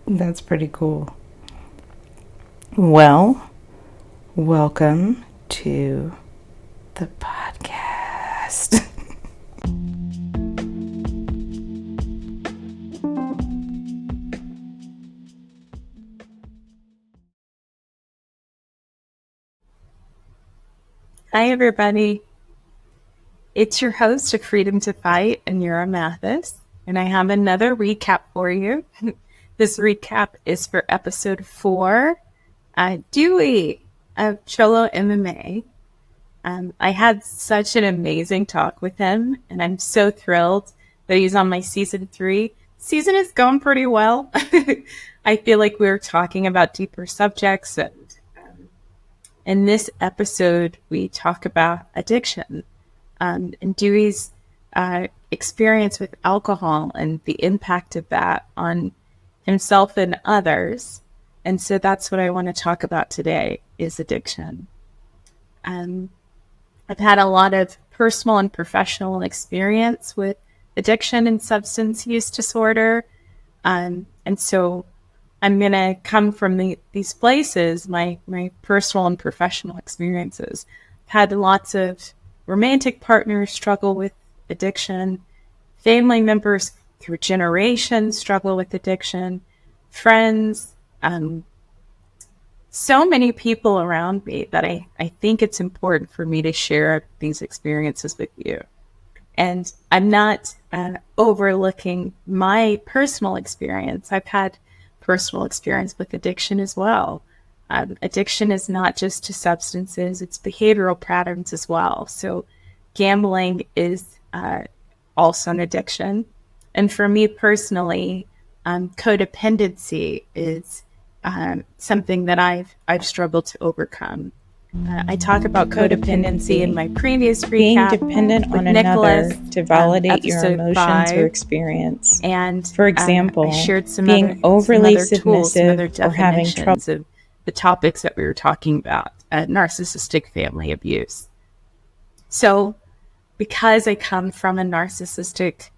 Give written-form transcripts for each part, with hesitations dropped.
That's pretty cool. Well, welcome to the podcast. Hi, everybody. It's your host of Freedom to Fight, and Yura Mathis, and I have another recap for you. This recap is for episode 4, Dewey of CholoMMA. I had such an amazing talk with him, and I'm so thrilled that he's on my season 3. Season is going pretty well. I feel like we're talking about deeper subjects, and in this episode, we talk about addiction and Dewey's experience with alcohol and the impact of that on himself and others. And so that's what I want to talk about today is addiction. I've had a lot of personal and professional experience with addiction and substance use disorder. And so I'm going to come from these places, my personal and professional experiences. I've had lots of romantic partners struggle with addiction, family members through generations struggle with addiction, friends, so many people around me that I think it's important for me to share these experiences with you. And I'm not overlooking my personal experience. I've had personal experience with addiction as well. Addiction is not just to substances, it's behavioral patterns as well. So gambling is also an addiction. And for me personally, codependency is something that I've struggled to overcome. I talk about codependency in my previous recap. Being dependent on Nicholas, another to validate your emotions 5, or experience. And For example, I shared some being overly tools, some other submissive or having definitions of the topics that we were talking about, narcissistic family abuse. So because I come from a narcissistic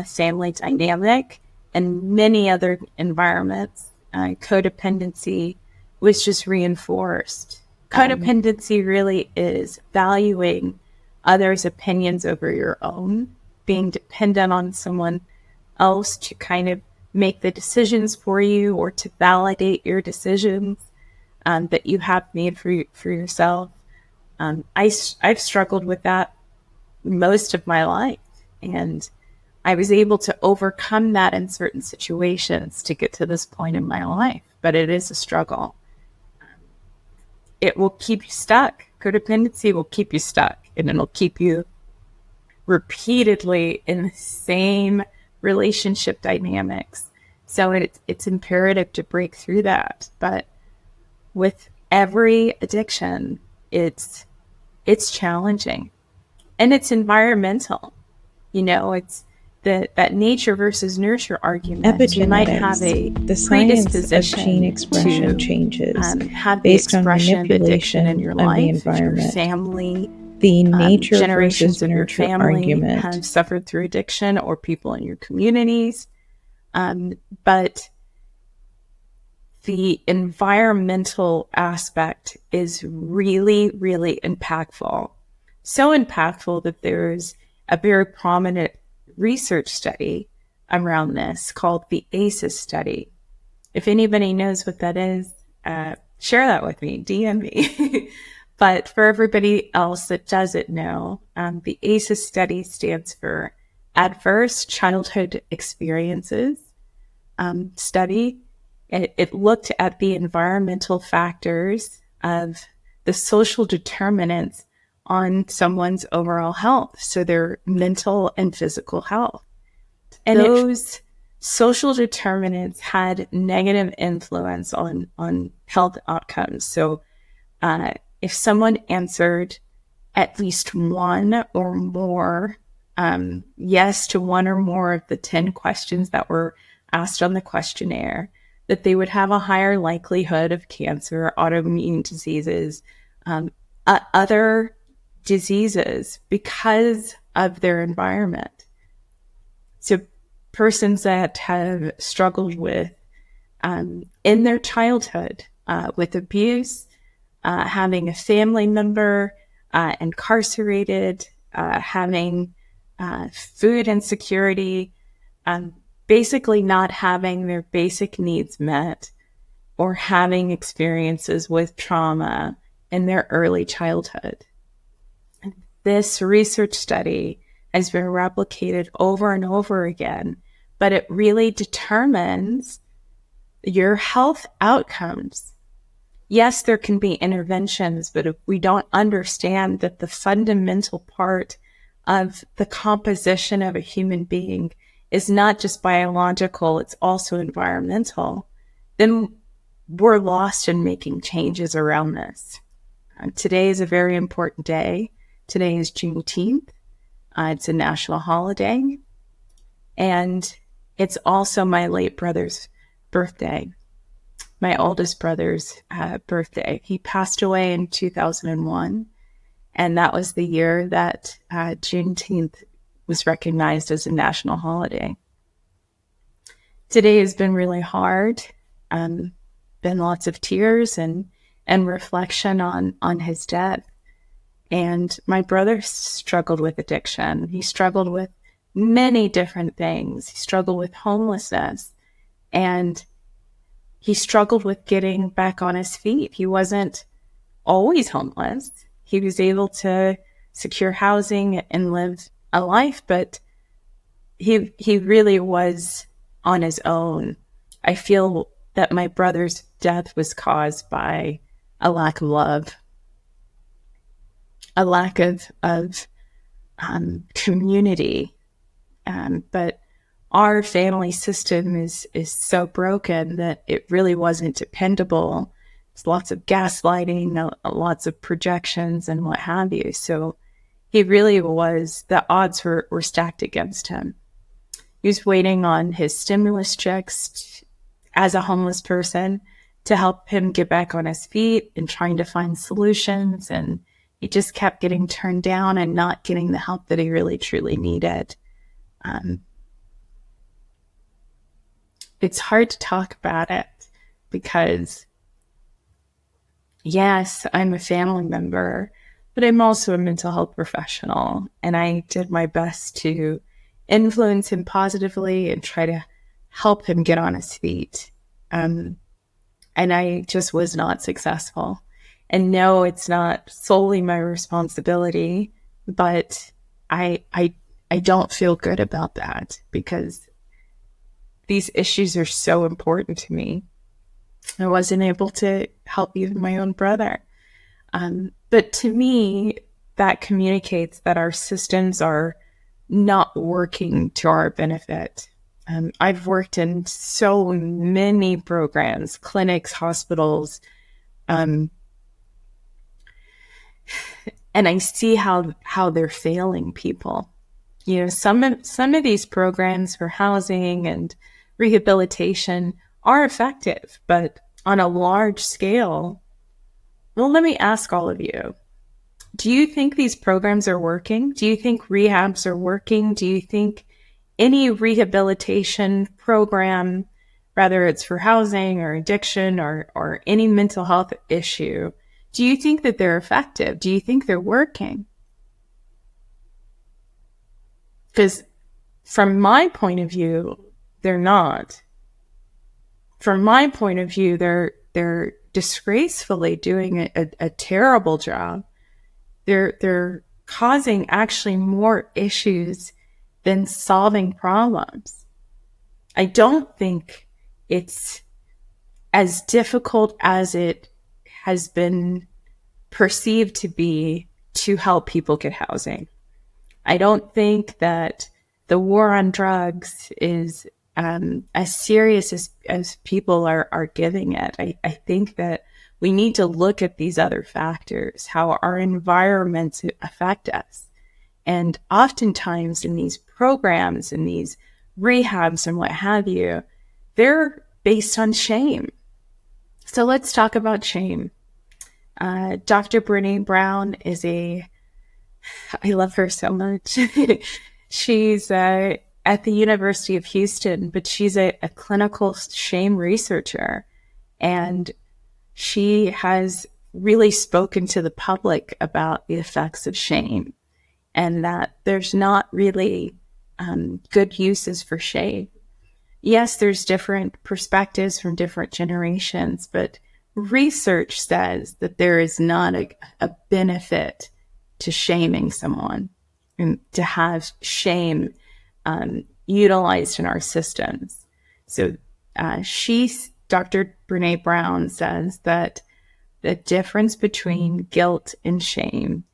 family dynamic and many other environments, codependency was just reinforced. Codependency really is valuing others' opinions over your own, being dependent on someone else to kind of make the decisions for you or to validate your decisions that you have made for yourself. I've struggled with that most of my life, and I was able to overcome that in certain situations to get to this point in my life, but it is a struggle. It will keep you stuck. Codependency will keep you stuck, and it'll keep you repeatedly in the same relationship dynamics. So it's imperative to break through that. But with every addiction, it's challenging, and it's environmental. You know, it's that nature versus nurture argument. Epigenetics, you might have a the science predisposition of gene expression to changes have based the on expression of addiction manipulation in your of life. the environment. Your family, The nature generations versus of your nurture family argument. have suffered through addiction, or people in your communities. But the environmental aspect is really, really impactful. So impactful that there's a very prominent research study around this called the ACEs study. If anybody knows what that is, share that with me, DM me. But for everybody else that doesn't know, the ACEs study stands for Adverse Childhood Experiences Study. It looked at the environmental factors of the social determinants on someone's overall health, so their mental and physical health. And those social determinants had negative influence on health outcomes. So if someone answered at least one or more, yes to one or more of the 10 questions that were asked on the questionnaire, that they would have a higher likelihood of cancer, autoimmune diseases, other diseases because of their environment. So persons that have struggled with in their childhood with abuse, having a family member incarcerated, having food insecurity, basically not having their basic needs met, or having experiences with trauma in their early childhood. This research study has been replicated over and over again, but it really determines your health outcomes. Yes, there can be interventions, but if we don't understand that the fundamental part of the composition of a human being is not just biological, it's also environmental, then we're lost in making changes around this. Today is a very important day. Today is Juneteenth. It's a national holiday. And it's also my late brother's birthday, my oldest brother's birthday. He passed away in 2001. And that was the year that Juneteenth was recognized as a national holiday. Today has been really hard. Been lots of tears and reflection on his death. And my brother struggled with addiction. He struggled with many different things. He struggled with homelessness, and he struggled with getting back on his feet. He wasn't always homeless. He was able to secure housing and live a life, but he really was on his own. I feel that my brother's death was caused by a lack of love, a lack of community. But our family system is so broken that it really wasn't dependable. There's lots of gaslighting, lots of projections and what have you. So he really was, the odds were stacked against him. He was waiting on his stimulus checks as a homeless person to help him get back on his feet and trying to find solutions. And he just kept getting turned down and not getting the help that he really truly needed. It's hard to talk about it because, yes, I'm a family member, but I'm also a mental health professional. And I did my best to influence him positively and try to help him get on his feet. And I just was not successful. And no, it's not solely my responsibility, but I don't feel good about that because these issues are so important to me. I wasn't able to help even my own brother. But to me, that communicates that our systems are not working to our benefit. I've worked in so many programs, clinics, hospitals, and I see how they're failing people. You know, some of these programs for housing and rehabilitation are effective, but on a large scale, well, let me ask all of you, do you think these programs are working? Do you think rehabs are working? Do you think any rehabilitation program, whether it's for housing or addiction or any mental health issue, do you think that they're effective? Do you think they're working? Because from my point of view, they're not. From my point of view, they're disgracefully doing a terrible job. They're causing actually more issues than solving problems. I don't think it's as difficult as it has been perceived to be to help people get housing. I don't think that the war on drugs is as serious as people are giving it. I think that we need to look at these other factors, how our environments affect us. And oftentimes in these programs and these rehabs and what have you, they're based on shame. So let's talk about shame. Dr. Brene Brown I love her so much. She's at the University of Houston, but she's a clinical shame researcher. And she has really spoken to the public about the effects of shame and that there's not really good uses for shame. Yes, there's different perspectives from different generations, but research says that there is not a benefit to shaming someone and to have shame utilized in our systems. So Dr. Brene Brown says that the difference between guilt and shame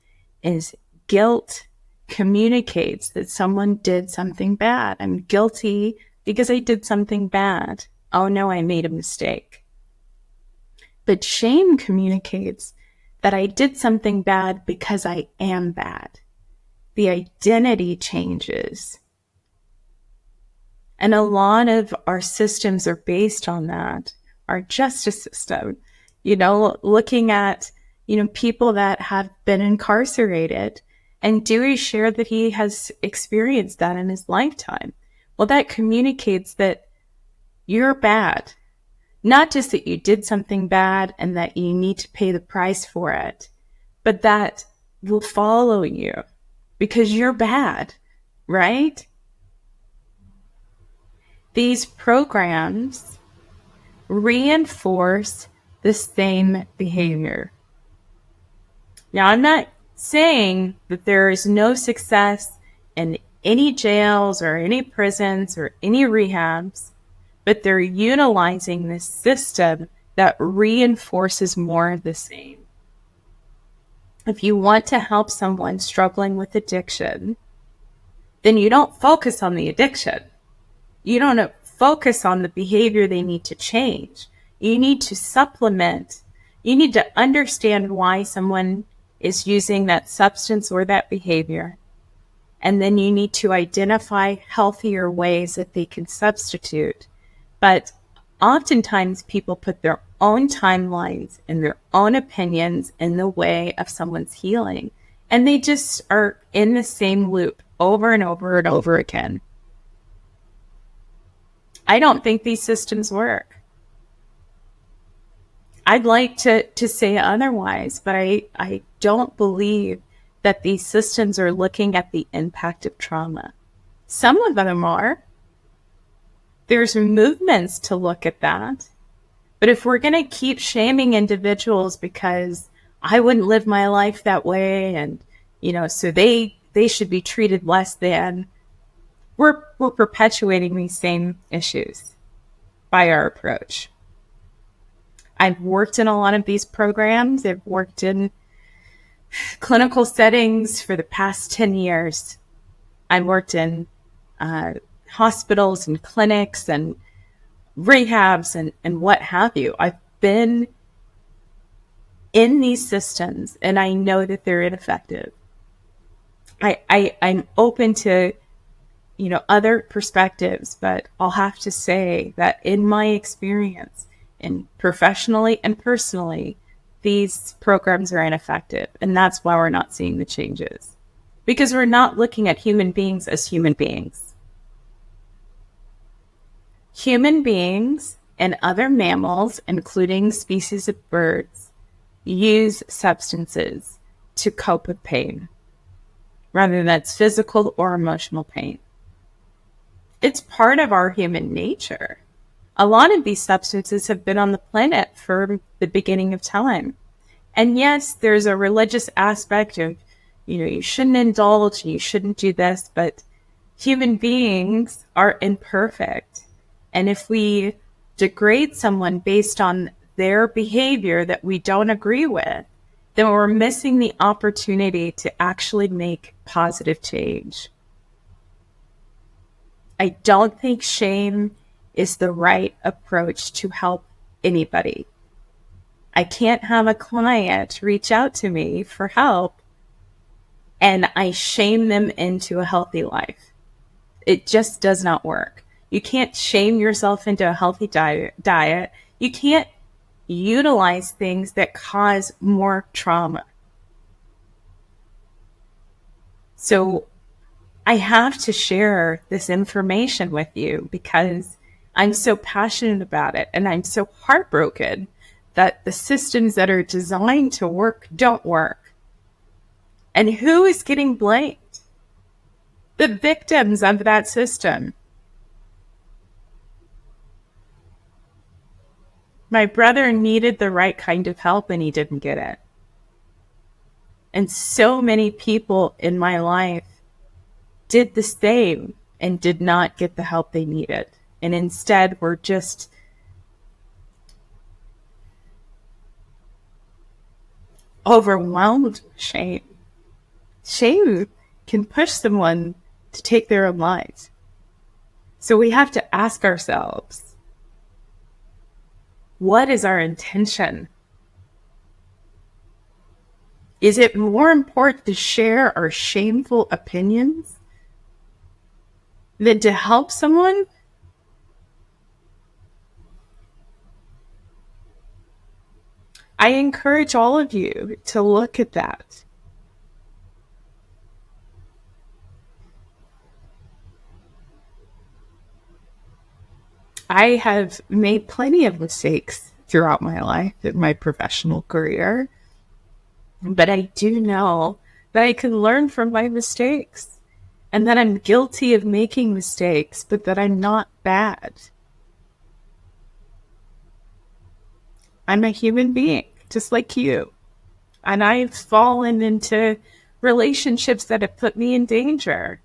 is guilt communicates that someone did something bad. I'm guilty because I did something bad. Oh no, I made a mistake. But shame communicates that I did something bad because I am bad. The identity changes. And a lot of our systems are based on that. Our justice system, looking at, people that have been incarcerated. And Dewey shared that he has experienced that in his lifetime. Well, that communicates that you're bad. Not just that you did something bad and that you need to pay the price for it, but that will follow you because you're bad, right? These programs reinforce the same behavior. Now, I'm not saying that there is no success in any jails or any prisons or any rehabs, but they're utilizing this system that reinforces more of the same. If you want to help someone struggling with addiction, then you don't focus on the addiction. You don't focus on the behavior they need to change. You need to supplement. You need to understand why someone is using that substance or that behavior. And then you need to identify healthier ways that they can substitute. But oftentimes people put their own timelines and their own opinions in the way of someone's healing. And they just are in the same loop over and over and over again. I don't think these systems work. I'd like to say otherwise, but I don't believe that these systems are looking at the impact of trauma. Some of them are. There's movements to look at that. But if we're going to keep shaming individuals because I wouldn't live my life that way and, so they should be treated less than, we're perpetuating these same issues by our approach. I've worked in a lot of these programs. I've worked in clinical settings for the past 10 years. I've worked in hospitals and clinics and rehabs and what have you. I've been in these systems and I know that they're ineffective. I'm open to other perspectives, but I'll have to say that in my experience, and professionally and personally, these programs are ineffective. And that's why we're not seeing the changes. Because we're not looking at human beings as human beings. Human beings and other mammals, including species of birds, use substances to cope with pain, whether that's physical or emotional pain. It's part of our human nature. A lot of these substances have been on the planet for the beginning of time. And yes, there's a religious aspect of, you shouldn't indulge, you shouldn't do this, but human beings are imperfect. And if we degrade someone based on their behavior that we don't agree with, then we're missing the opportunity to actually make positive change. I don't think shame is the right approach to help anybody. I can't have a client reach out to me for help and I shame them into a healthy life. It just does not work. You can't shame yourself into a healthy diet. You can't utilize things that cause more trauma. So I have to share this information with you because I'm so passionate about it, and I'm so heartbroken that the systems that are designed to work don't work. And who is getting blamed? The victims of that system. My brother needed the right kind of help and he didn't get it. And so many people in my life did the same and did not get the help they needed. And instead were just overwhelmed with shame. Shame can push someone to take their own lives. So we have to ask ourselves, what is our intention? Is it more important to share our shameful opinions than to help someone? I encourage all of you to look at that. I have made plenty of mistakes throughout my life in my professional career, but I do know that I can learn from my mistakes and that I'm guilty of making mistakes, but that I'm not bad. I'm a human being, just like you. And I've fallen into relationships that have put me in danger.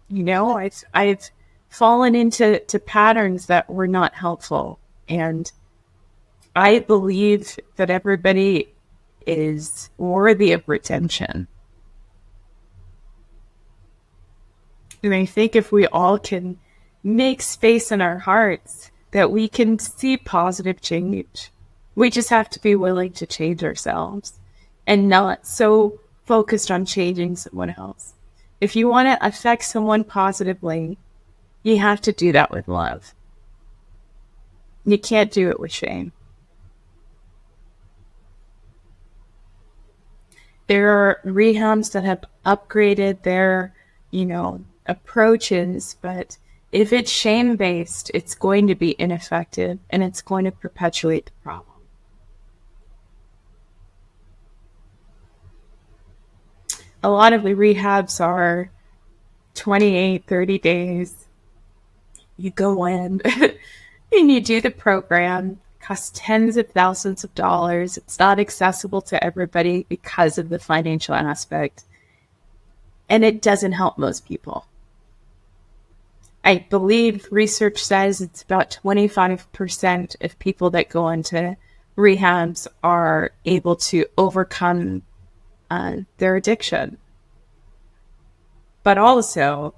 You know, I've fallen into patterns that were not helpful. And I believe that everybody is worthy of redemption. And I think if we all can make space in our hearts, that we can see positive change. We just have to be willing to change ourselves and not so focused on changing someone else. If you want to affect someone positively, you have to do that with love. You can't do it with shame. There are rehabs that have upgraded their, approaches, but if it's shame-based, it's going to be ineffective and it's going to perpetuate the problem. A lot of the rehabs are 28, 30 days. You go in and you do the program. It costs tens of thousands of dollars. It's not accessible to everybody because of the financial aspect. And it doesn't help most people. I believe research says it's about 25% of people that go into rehabs are able to overcome their addiction. But also,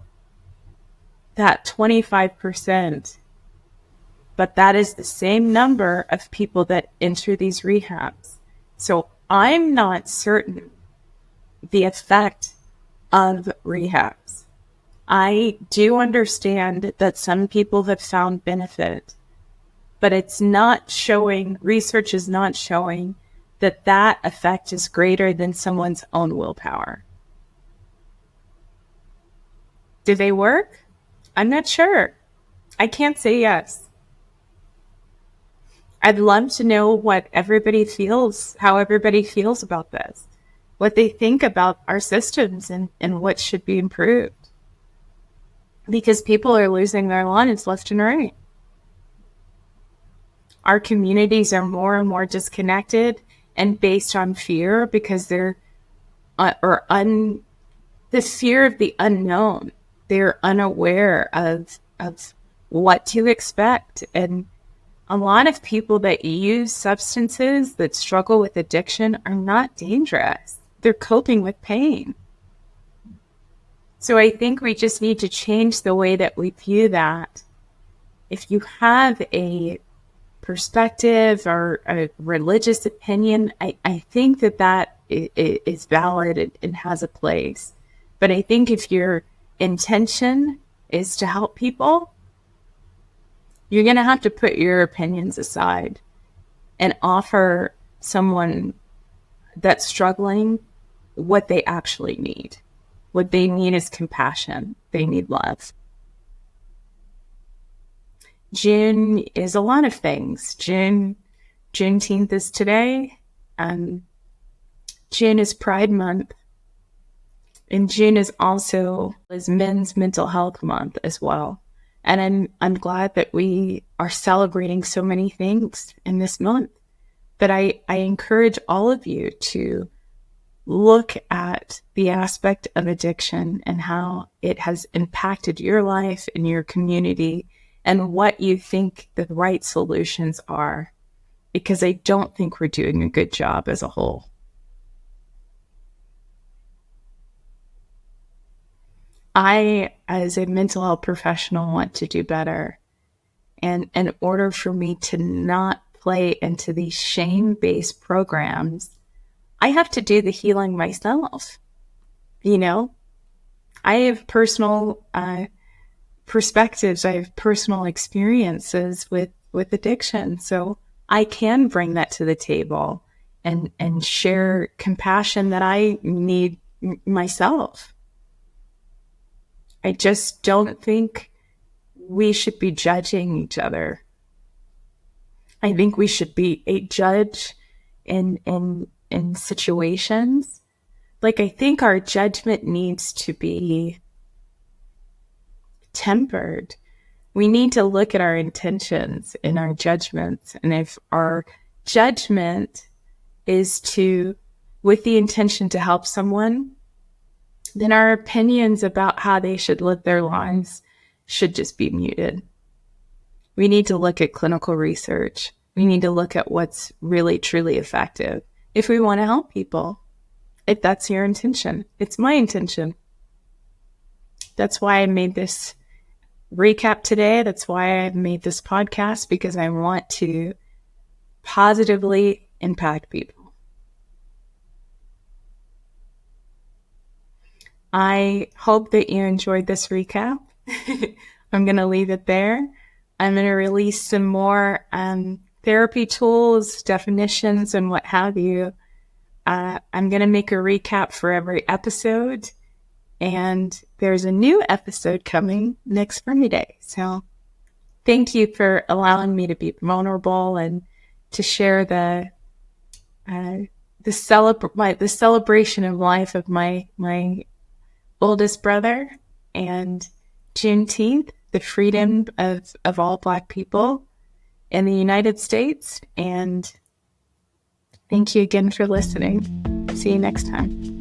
that 25%, but that is the same number of people that enter these rehabs. So I'm not certain the effect of rehabs. I do understand that some people have found benefit, but it's not showing, research is not showing that that effect is greater than someone's own willpower. Do they work? I'm not sure. I can't say yes. I'd love to know what everybody feels, how everybody feels about this, what they think about our systems and what should be improved. Because people are losing their lives left and right. Our communities are more and more disconnected and based on fear because they're the fear of the unknown. They're unaware of what to expect. And a lot of people that use substances that struggle with addiction are not dangerous. They're coping with pain. So I think we just need to change the way that we view that. If you have a perspective or a religious opinion, I think that is valid and has a place. But I think if your intention is to help people, you're going to have to put your opinions aside and offer someone that's struggling what they actually need. What they need is compassion. they need love. June is a lot of things. Juneteenth is today. June is Pride Month. And June is also Men's Mental Health Month as well. And I'm glad that we are celebrating so many things in this month. But I encourage all of you to look at the aspect of addiction and how it has impacted your life and your community and what you think the right solutions are, because I don't think we're doing a good job as a whole. I, as a mental health professional, want to do better. And in order for me to not play into these shame-based programs, I have to do the healing myself. You know, I have personal perspectives. I have personal experiences with addiction. So I can bring that to the table and share compassion that I need myself. I just don't think we should be judging each other. I think we should be a judge in situations. Like, I think our judgment needs to be tempered. We need to look at our intentions in our judgments. And if our judgment is with the intention to help someone, then our opinions about how they should live their lives should just be muted. We need to look at clinical research. We need to look at what's really, truly effective if we want to help people. If that's your intention, it's my intention. That's why I made this recap today. That's why I made this podcast, because I want to positively impact people. I hope that you enjoyed this recap. I'm going to leave it there. I'm going to release some more therapy tools, definitions, and what have you. I'm going to make a recap for every episode. And there's a new episode coming next Friday. So thank you for allowing me to be vulnerable and to share the celebration of life of my oldest brother, and Juneteenth, the freedom of all Black people in the United States. And thank you again for listening. See you next time.